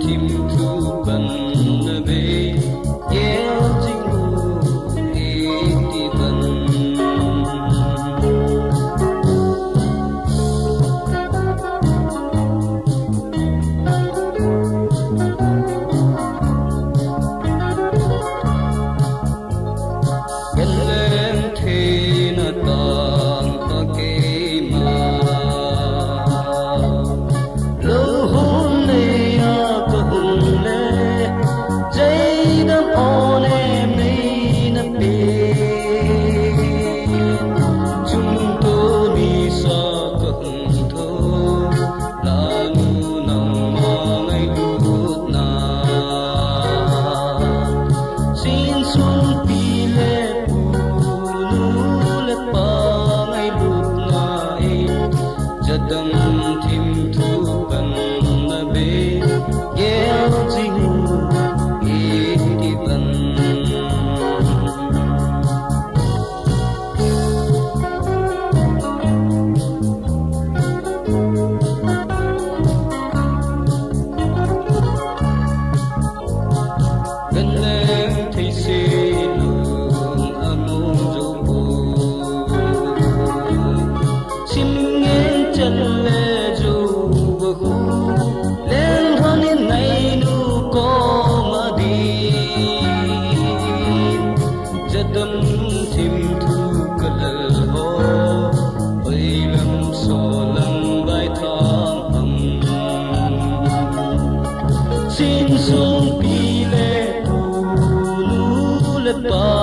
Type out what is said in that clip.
tim thu ban na be yel jing ti ban tim thu ban na be yel jing ti ban gần em thấy xe lường among dấu bù chim nghe chân lê dù bờ khu lên hơn những ngày nu có mà đi giật đâm tim thu cờ ho bay lâm so lâm vai thang âm xin xuống pi lê tu nu lê pa